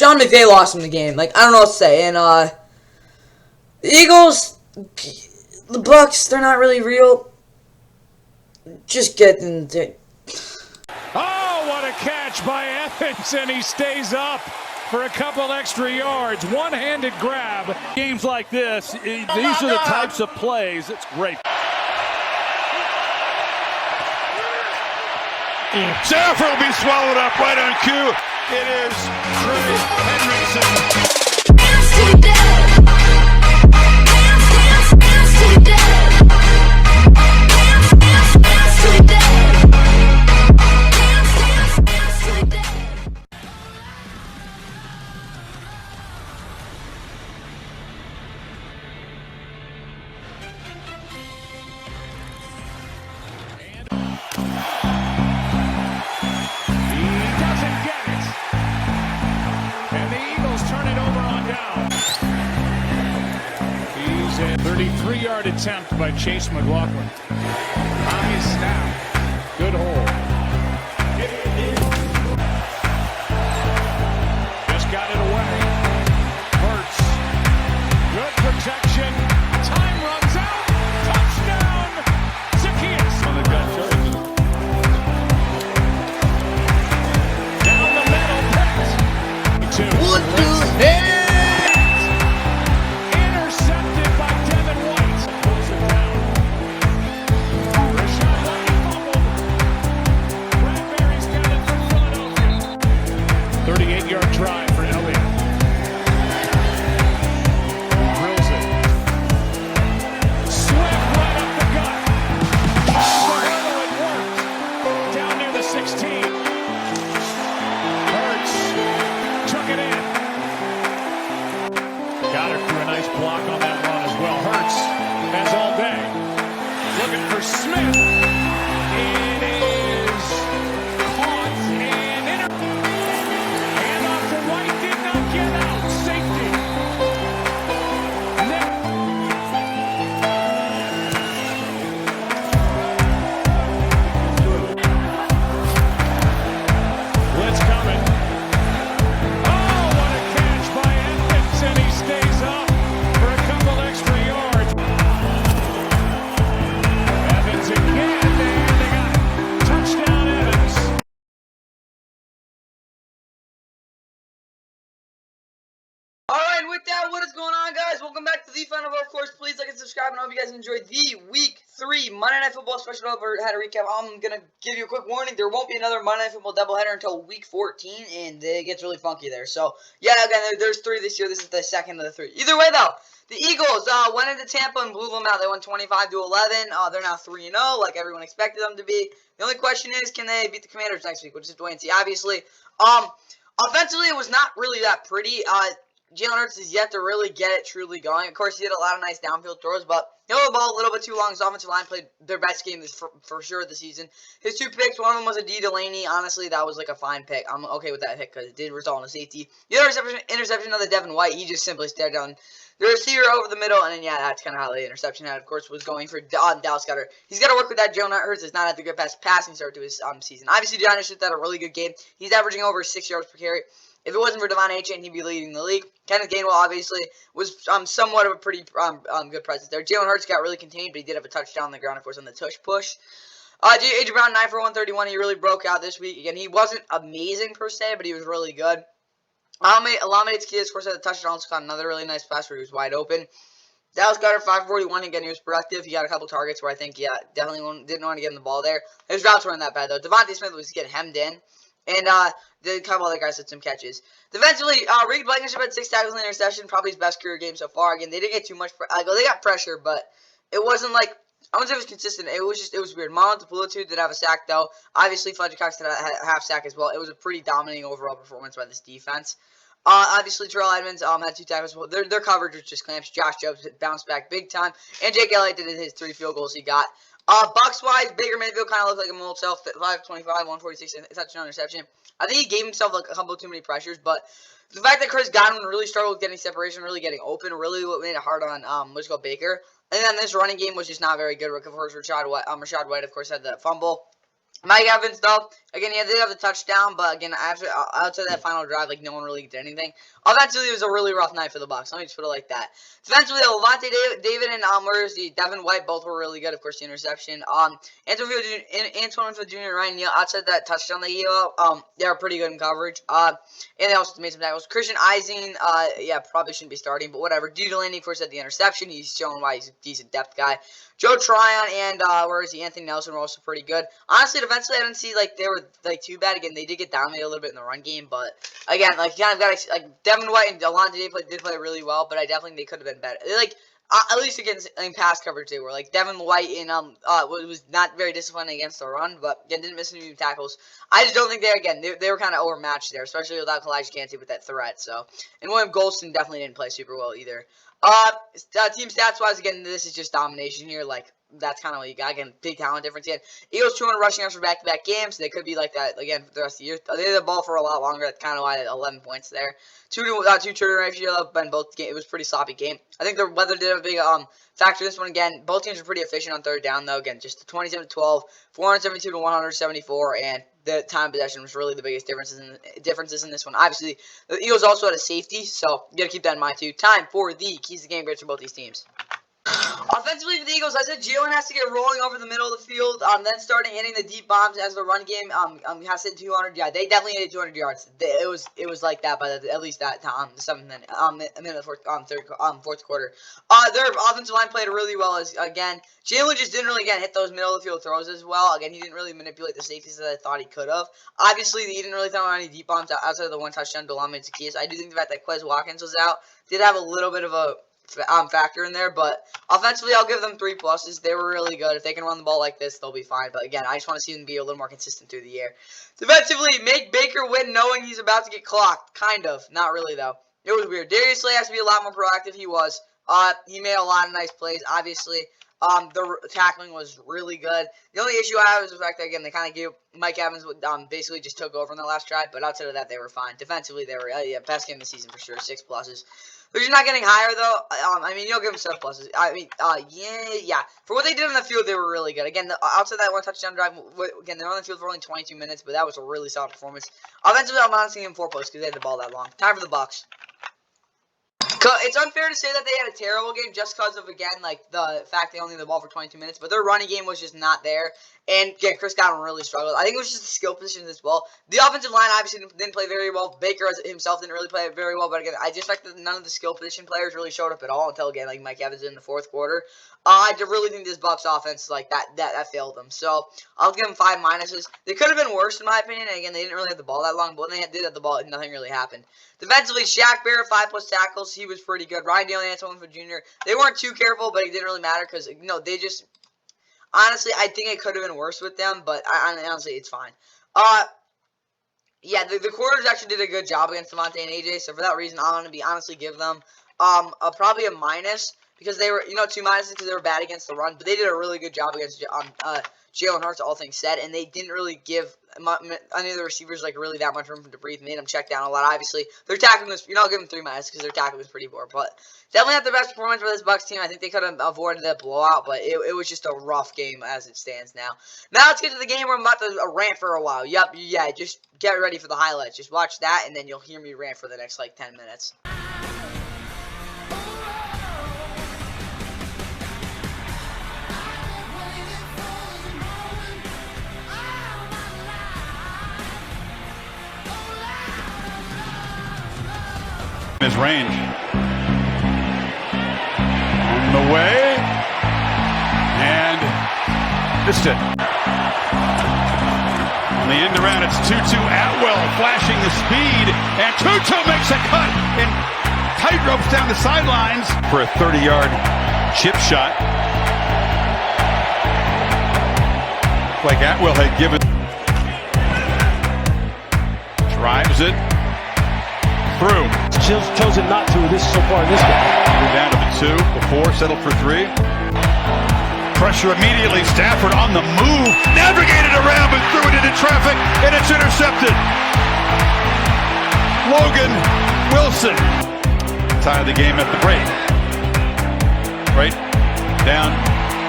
Sean McVay lost him the game. Like, I don't know what to say. And, the Eagles, the Bucs, they're not really real. Just getting... Oh, what a catch by Evans, and he stays up for a couple extra yards. One-handed grab. Games like this, these are the types of plays. It's great. Stafford will be swallowed up right on cue. It is Trey Hendrickson. A 33-yard attempt by Chase McLaughlin. On his snap. Good hold. Just got it away. Hurts. Good protection. Time runs out. Touchdown. Zacchaeus on the gut first. Down the middle. Picked. What the heck? Intercepted by Devin White. Pulls it down. Rashad White fumbled. Bradbury's got it for Philadelphia. 38-yard drive for Elliott. Drills it. Swift right up the gut. Oh, it worked. Down near the 16. Hurts. Took it in. Got her through a nice block on that run as well. Hurts has all day. Looking for Smith. It is caught and hand off to White. Did not get out. Safety. Blitz coming. Oh, what a catch by Evans, and he stays up for a couple extra yards. Evans again, and they got it. Touchdown, Evans. Alright, with that, what is going on, guys? Welcome back to the Final Four. Of course, please like and subscribe, and I hope you guys enjoyed the Week 3 Monday Night Football special doubleheader recap. I'm going to give you a quick warning. There won't be another Monday Night Football doubleheader until Week 14, and it gets really funky there. So, yeah, again, there's 3 this year. This is the second of the 3. Either way, though, the Eagles went into Tampa and blew them out. They won 25-11. They're now 3-0, like everyone expected them to be. The only question is, can they beat the Commanders next week, which is wait and see, obviously. Offensively, it was not really that pretty. Jalen Hurts is yet to really get it truly going. Of course, he had a lot of nice downfield throws, but he held the ball a little bit too long. His offensive line played their best game for sure this season. His 2 picks, one of them was a D. Delaney. Honestly, that was like a fine pick. I'm okay with that pick because it did result in a safety. The other interception of the Devin White, he just simply stared down the receiver over the middle, and then, yeah, that's kind of how the interception had, of course, was going for Dallas Goedert. He's got to work with that. Jalen Hurts is not at the good passing start to his season. Obviously, DeAndre Swift had a really good game. He's averaging over 6 yards per carry. If it wasn't for Devon Achane, he'd be leading the league. Kenneth Gainwell, obviously, was somewhat of a pretty good presence there. Jalen Hurts got really contained, but he did have a touchdown on the ground, of course, on the tush push. A.J. Brown, 9 for 131. He really broke out this week. Again, he wasn't amazing per se, but he was really good. Alameda Skias, of course, had a touchdown. Also caught another really nice pass where he was wide open. Dallas Goedert, 541. Again, he was productive. He got a couple targets where I think, yeah, definitely didn't want to get in the ball there. His routes weren't that bad, though. Devontae Smith was getting hemmed in. And the couple other guys had some catches. Defensively, Reed Blankenship had 6 tackles and an interception. Probably his best career game so far. Again, they didn't get too much. They got pressure, but it wasn't like, I wouldn't say it was consistent. It was weird. Marlon Tapulatu did have a sack, though. Obviously, Fletcher Cox had a half sack as well. It was a pretty dominating overall performance by this defense. Obviously, Terrell Edmonds had 2 tackles. Well, their coverage was just clamps. Josh Jacobs bounced back big time. And Jake Elliott did his 3 field goals he got. Bucs-wise, Baker Mayfield kind of looked like a old self. 525, 146, touchdown interception. I think he gave himself like a couple too many pressures, but the fact that Chris Godwin really struggled with getting separation, really getting open, really what made it hard on Baker. And then this running game was just not very good. Of course, Rashad White, of course, had the fumble. Mike Evans, though, again, he did have the touchdown, but again, outside that final drive, like, no one really did anything. Offensively, it was a really rough night for the Bucs. Let me just put it like that. Defensively, Levante David and Devin White both were really good. Of course, the interception. Antoine Winfield Jr. and Ryan Neal, outside that touchdown they gave up, they were pretty good in coverage. And they also made some tackles. Christian Eising, yeah, probably shouldn't be starting, but whatever. Delaney, of course, had the interception. He's showing why he's a decent depth guy. Joe Tryon and Anthony Nelson were also pretty good. Honestly, defensively, I didn't see like they were like too bad. Again, they did get dominated a little bit in the run game, but again, like you kind of got like Devin White and Delonte did play really well, but I definitely think they could have been better. Like at least against in pass coverage they were. Like Devin White and was not very disciplined against the run, but again didn't miss any tackles. I just don't think they were kind of overmatched there, especially without Kalijah Kancey with that threat. So and William Golston definitely didn't play super well either. Team stats wise, again, this is just domination here. Like that's kind of what you got. Again, big talent difference. Again, Eagles 200 rushing yards for back-to-back games. So they could be like that again for the rest of the year. They had the ball for a lot longer. That's kind of why 11 points there. Two turnover ratio, but in both games, it was a pretty sloppy game. I think the weather did have a big factor in this one. Again, both teams were pretty efficient on third down though. Again, just 27-12, 472 to 174, and the time possession was really the biggest differences in this one. Obviously, the Eagles also had a safety, so you got to keep that in mind too. Time for the keys to game grades for both these teams. Offensively for the Eagles, I said Jalen has to get rolling over the middle of the field, then starting hitting the deep bombs as the run game has hit 200 yards. They definitely hit 200 yards. It was like that by at least that time, the 7th minute, minute of the fourth quarter. Their offensive line played really well. Again, Jalen just didn't really hit those middle of the field throws as well. Again, he didn't really manipulate the safeties that I thought he could have. Obviously, he didn't really throw any deep bombs outside of the one touchdown to Lamine Zaccheaus. I do think the fact that Quez Watkins was out did have a little bit of a factor in there, but offensively, I'll give them 3 pluses. They were really good. If they can run the ball like this, they'll be fine. But again, I just want to see them be a little more consistent through the year. Defensively, make Baker win knowing he's about to get clocked. Kind of. Not really, though. It was weird. Darius Slay has to be a lot more proactive. He was. He made a lot of nice plays, obviously. The tackling was really good. The only issue I have is the fact that, again, they kind of gave Mike Evans basically just took over on the last drive, but outside of that, they were fine. Defensively, they were best game of the season for sure, 6 pluses. They're just not getting higher, though. I mean, you'll give them 7 pluses. I mean, yeah. For what they did on the field, they were really good. Again, outside that one touchdown drive, again, they're on the field for only 22 minutes, but that was a really solid performance. Offensively, I'm honestly giving them 4 pluses because they had the ball that long. Time for the Bucs. It's unfair to say that they had a terrible game just because of, again, like, the fact they only had the ball for 22 minutes. But their running game was just not there. And, again, Chris Godwin really struggled. I think it was just the skill positions as well. The offensive line obviously didn't play very well. Baker himself didn't really play very well. But, again, I just like that none of the skill position players really showed up at all until, again, like Mike Evans did in the fourth quarter. I really think this Bucs offense, like, that failed them. So, I'll give them 5 minuses. They could have been worse, in my opinion. And, again, they didn't really have the ball that long. But when they did have the ball, nothing really happened. Defensively, Shaq Barrett, 5+ tackles. He was pretty good. Ryan Neal and Antoine Winfield Jr., they weren't too careful, but it didn't really matter because, they just... Honestly, I think it could have been worse with them, but honestly, it's fine. Yeah, the quarters actually did a good job against Devontae and AJ, so for that reason, I'm going to honestly give them probably a minus, because they were, 2 minuses because they were bad against the run, but they did a really good job against Jalen Hurts, all things said, and they didn't really give any of the receivers, like, really that much room to breathe, made them check down a lot, obviously. Their tackling was, I'll give them 3 minuses because their tackling was pretty poor, but definitely not the best performance for this Bucs team. I think they could have avoided that blowout, but it was just a rough game as it stands now. Now let's get to the game where I'm about to rant for a while. Yep, yeah, just get ready for the highlights. Just watch that, and then you'll hear me rant for the next, 10 minutes. His range on the way and missed it on the end around. It's Tutu Atwell flashing the speed, and Tutu makes a cut and tight ropes down the sidelines for a 30-yard chip shot. Like Atwell had given, drives it through. Chosen not to this so far in this game. We're down to the 2 before, settled for 3. Pressure immediately. Stafford on the move, navigated around but threw it into traffic, and it's intercepted. Logan Wilson tied the game at the break. Right down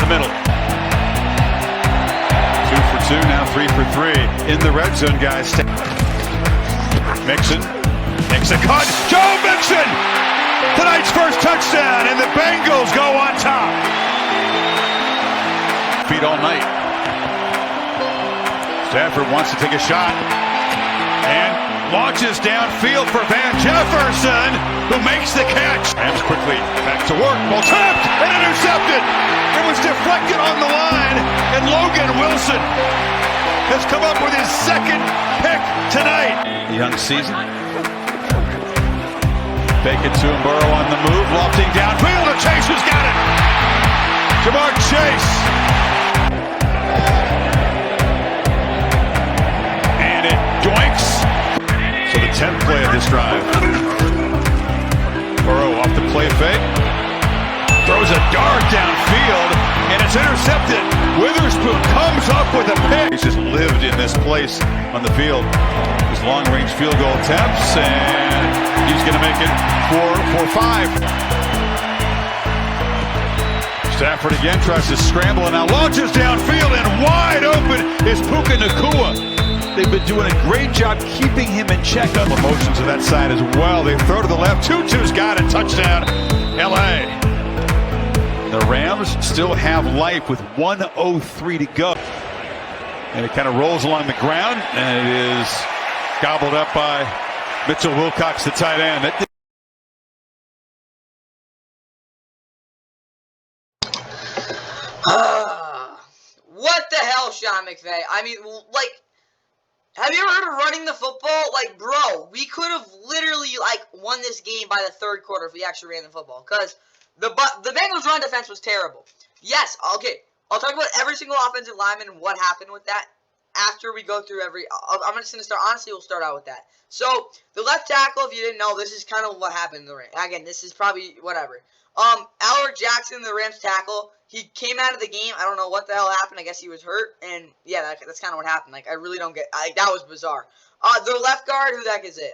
the middle. 2 for 2, now 3 for 3 in the red zone, guys. Mixon makes a cut. Joe Mixon! Tonight's first touchdown, and the Bengals go on top. Feet all night. Stafford wants to take a shot and launches downfield for Van Jefferson, who makes the catch. Rams quickly back to work. Ball tipped and intercepted. It was deflected on the line, and Logan Wilson has come up with his second pick tonight. Young season. Fake it to him, Burrow on the move, lofting downfield, and Chase has got it. Jamar Chase. And it doinks. So the 10th play of this drive. Burrow off the play fake. Throws a dart downfield, and it's intercepted. Witherspoon comes up with a pick. He's just lived in this place on the field. His long-range field goal attempts, and he's going to make it for 5. Stafford again tries to scramble and now launches downfield, and wide open is Puka Nacua. They've been doing a great job keeping him in check. On the motions of that side as well. They throw to the left. Tutu's got it. Touchdown, LA. The Rams still have life with 1:03 to go. And it kind of rolls along the ground, and it is gobbled up by Mitchell Wilcox, the tight end. What the hell, Sean McVay? I mean, like, have you ever heard of running the football? Like, bro, we could have literally, like, won this game by the third quarter if we actually ran the football. Because the Bengals' run defense was terrible. Yes, okay, I'll talk about every single offensive lineman and what happened with that after we go through every... I'm just going to start... Honestly, we'll start out with that. So, the left tackle, if you didn't know, this is kind of what happened in the Rams. Again, this is probably whatever. Alec Jackson, the Rams tackle, he came out of the game. I don't know what the hell happened. I guess he was hurt. And, yeah, that's kind of what happened. Like, I really don't get... that was bizarre. The left guard, who the heck is it?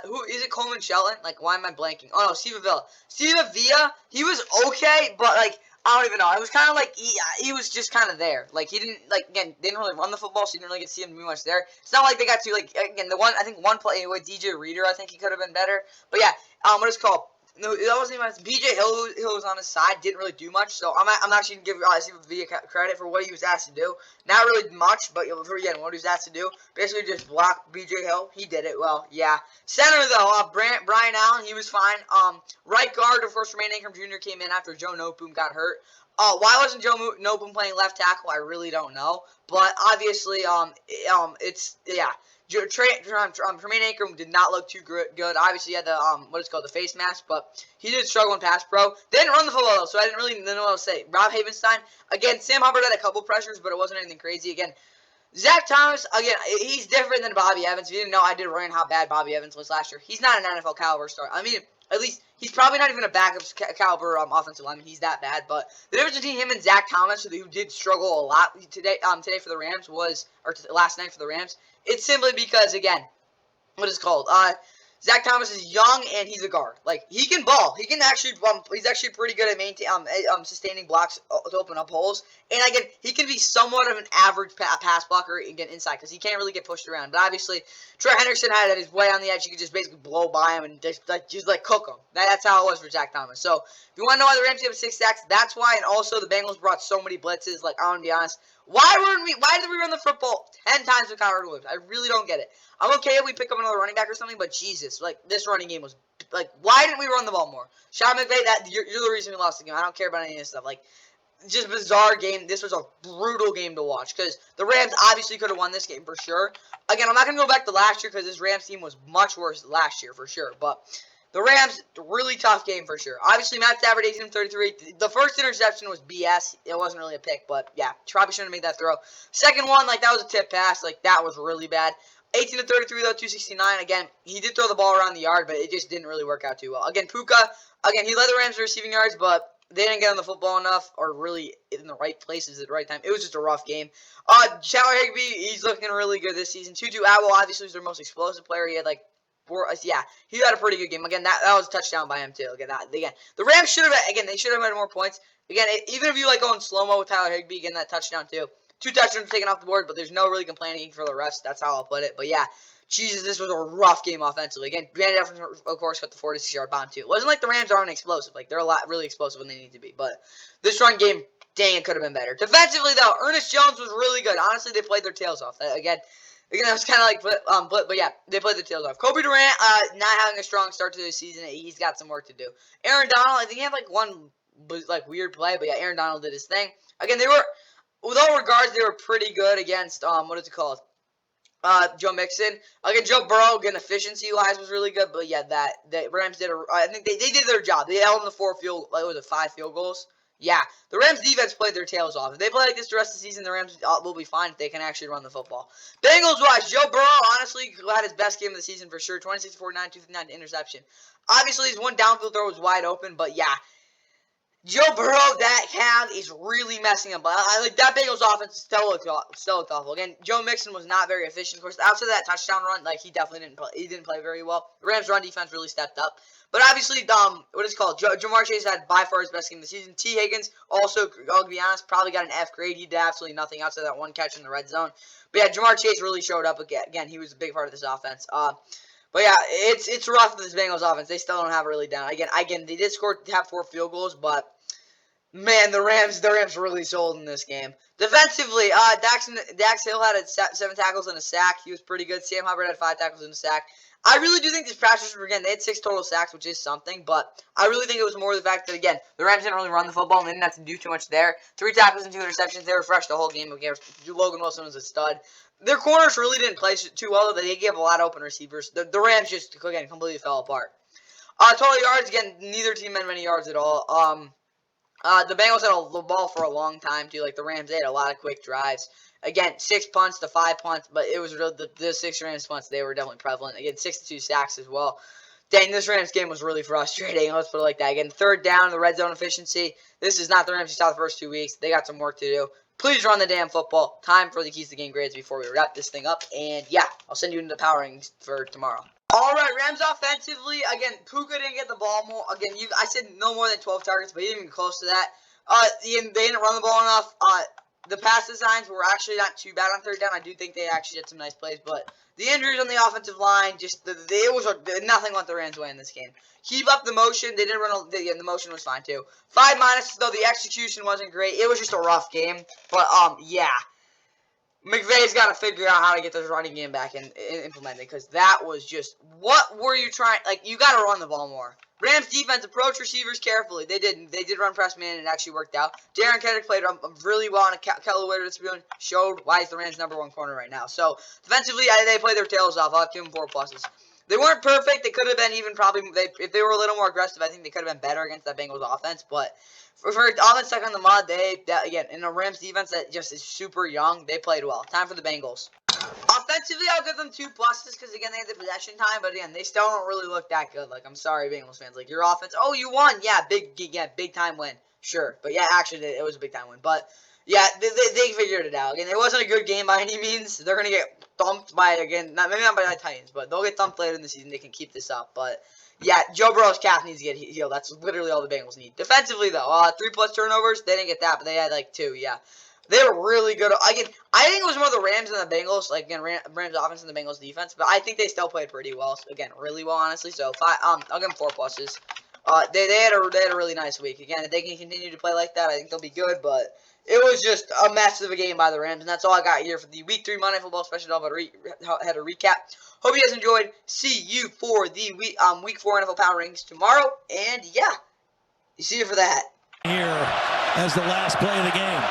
Who is it? Coleman Shelton? Like, why am I blanking? Oh, no, Steve Avila. Steve Avila, he was okay, but, like, I don't even know. It was kind of like he was just kind of there. Like, he didn't, like, again, they didn't really run the football, so you didn't really get to see him too much there. It's not like they got to, like, again, I think one play with DJ Reader, I think he could have been better. But, yeah, what is it called? No, that wasn't even BJ Hill was on his side, didn't really do much. So I'm actually gonna give Steve Avila credit for what he was asked to do. Not really much, but again, what he was asked to do, basically just block BJ Hill. He did it well, yeah. Center though, Brian Allen, he was fine. Right guard, of course, Jermaine Ingram Jr. came in after Joe Noteboom got hurt. Why wasn't Joe Noteboom playing left tackle? I really don't know, but obviously, it's yeah. Jermaine Ingram did not look too good. Obviously, he had the what is called the face mask, but he did struggle in pass pro. They didn't run the football though, so I didn't really know what to say. Rob Havenstein again. Sam Hubbard had a couple pressures, but it wasn't anything crazy. Again, Zach Thomas again. He's different than Bobby Evans. If you didn't know, I did rant how bad Bobby Evans was last year. He's not an NFL caliber star. I mean, at least he's probably not even a backup caliber offensive lineman. He's that bad. But the difference between him and Zach Thomas, who did struggle a lot today for the Rams last night for the Rams. It's simply because, again, what is it called? Zach Thomas is young and he's a guard. Like, he can ball. He can actually, he's actually pretty good at sustaining blocks to open up holes. And again, he can be somewhat of an average pass blocker again inside because he can't really get pushed around. But obviously, Trey Henderson had his way on the edge. You could just basically blow by him and just cook him. That's how it was for Zach Thomas. So, if you want to know why the Rams have 6 sacks, that's why. And also, the Bengals brought so many blitzes. Like, I want to be honest. Why did we run the football 10 times with Kyler Williams? I really don't get it. I'm okay if we pick up another running back or something, but Jesus, like, this running game was, like, why didn't we run the ball more? Sean McVay, you're the reason we lost the game. I don't care about any of this stuff. Like, just bizarre game. This was a brutal game to watch because the Rams obviously could have won this game for sure. Again, I'm not going to go back to last year because this Rams team was much worse last year for sure, but the Rams, really tough game for sure. Obviously, Matt Stafford, 18 of 33. The first interception was BS. It wasn't really a pick, but yeah, probably shouldn't have made that throw. Second one, like, that was a tip pass. Like, that was really bad. 18 of 33, though, 269. Again, he did throw the ball around the yard, but it just didn't really work out too well. Again, Puka, again, he led the Rams in receiving yards, but they didn't get on the football enough or really in the right places at the right time. It was just a rough game. Tyler Higbee, he's looking really good this season. Tutu Atwell, obviously, was their most explosive player. He had, like, yeah, he had a pretty good game. Again, that was a touchdown by him, too. Again, the Rams should have, again, they should have had more points. Again, even if you, like, go in slow-mo with Tyler Higbee, getting that touchdown, too. 2 touchdowns taken off the board, but there's no really complaining for the refs. That's how I'll put it. But yeah, Jesus, this was a rough game offensively. Again, Brandon Jefferson, of course, got the 46-yard bomb too. It wasn't like the Rams aren't explosive. Like, they're really explosive when they need to be. But this run game, dang, it could have been better. Defensively, though, Ernest Jones was really good. Honestly, they played their tails off. Again, it was kind of like but yeah, they played their tails off. Kobe Durant, not having a strong start to the season. He's got some work to do. Aaron Donald, I think he had like one weird play, but yeah, Aaron Donald did his thing. Again, they were, with all regards, they were pretty good against what is it called? Joe Mixon. Again, Joe Burrow, again, efficiency-wise was really good, but yeah, the Rams did I think they did their job. They held them to 5 field goals. Yeah, the Rams defense played their tails off. If they play like this the rest of the season, the Rams will be fine if they can actually run the football. Bengals-wise, Joe Burrow, honestly, had his best game of the season for sure. 26-49, 259 interception. Obviously, his one downfield throw was wide open, but yeah, Joe Burrow, that count is really messing up. I like that Bengals offense still looked awful. Again, Joe Mixon was not very efficient. Of course, after that touchdown run, like he definitely didn't play. He didn't play very well. The Rams' run defense really stepped up. But obviously, what is it called? Jamar Chase had by far his best game of the season. T. Higgins also, I'll be honest, probably got an F grade. He did absolutely nothing outside that one catch in the red zone. But yeah, Jamar Chase really showed up again. Again, he was a big part of this offense. But yeah, it's rough with this Bengals offense. They still don't have it really down. Again, they did have 4 field goals, but man, the Rams really sold in this game. Defensively, Dax Hill had 7 tackles and a sack. He was pretty good. Sam Hubbard had 5 tackles and a sack. I really do think this practice, again, they had 6 total sacks, which is something, but I really think it was more the fact that, again, the Rams didn't really run the football and they didn't have to do too much there. 3 tackles and 2 interceptions. They were fresh the whole game. Again, Logan Wilson was a stud. Their corners really didn't play too well. They gave a lot of open receivers. The Rams just, again, completely fell apart. Total yards, again, neither team had many yards at all. The Bengals had the ball for a long time, too. Like, the Rams, they had a lot of quick drives. Again, 6 punts to 5 punts, but it was really the 6 Rams punts, they were definitely prevalent. Again, 6 to 2 sacks as well. Dang, this Rams game was really frustrating. Let's put it like that. Again, 3rd down, the red zone efficiency. This is not the Rams you saw the first 2 weeks. They got some work to do. Please run the damn football. Time for the keys to game grades before we wrap this thing up. And yeah, I'll send you into the power rankings for tomorrow. All right, Rams offensively. Again, Puka didn't get the ball more. Again, I said no more than 12 targets, but he didn't even close to that. They didn't run the ball enough. The pass designs were actually not too bad on 3rd down. I do think they actually had some nice plays, but the injuries on the offensive line, just nothing went the Rams' way in this game. Keep up the motion. They didn't run. The motion was fine too. 5 minuses though. The execution wasn't great. It was just a rough game. But yeah, McVay's got to figure out how to get this running game back and implement it, because that was just, what were you trying? Like, you got to run the ball more. Rams defense, approach receivers carefully. They did run press man, and it actually worked out. Darren Kendrick played really well on a Keller Witherspoon, showed why he's the Rams' #1 corner right now. So defensively, they played their tails off. I'll give them 4 pluses. They weren't perfect. They could have been even probably, if they were a little more aggressive, I think they could have been better against that Bengals offense. But for offense stuck on the mud, again, in a Rams defense that just is super young, they played well. Time for the Bengals. Offensively, I'll give them 2 pluses because, again, they had the possession time, but, again, they still don't really look that good. Like, I'm sorry, Bengals fans. Like, your offense, oh, you won. Yeah, big time win. Sure. But, yeah, actually, it was a big time win. But, yeah, they figured it out. Again, it wasn't a good game by any means. They're going to get thumped by, again, maybe not by the Titans, but they'll get thumped later in the season. They can keep this up. But, yeah, Joe Burrow's calf needs to get healed. That's literally all the Bengals need. Defensively, though, 3+ turnovers. They didn't get that, but they had, like, 2, yeah. They were really good. Again, I think it was more the Rams and the Bengals. Like, again, Rams offense and the Bengals defense. But I think they still played pretty well. So, again, really well, honestly. So, I'll give them 4 pluses. They had a really nice week. Again, if they can continue to play like that, I think they'll be good. But it was just a mess of a game by the Rams. And that's all I got here for the Week 3 Monday Football Special. I had a recap. Hope you guys enjoyed. See you for the Week 4 NFL Power Rankings tomorrow. And, yeah, see you for that. Here as the last play of the game.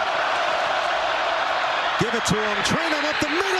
Give it to him. Train him up the middle.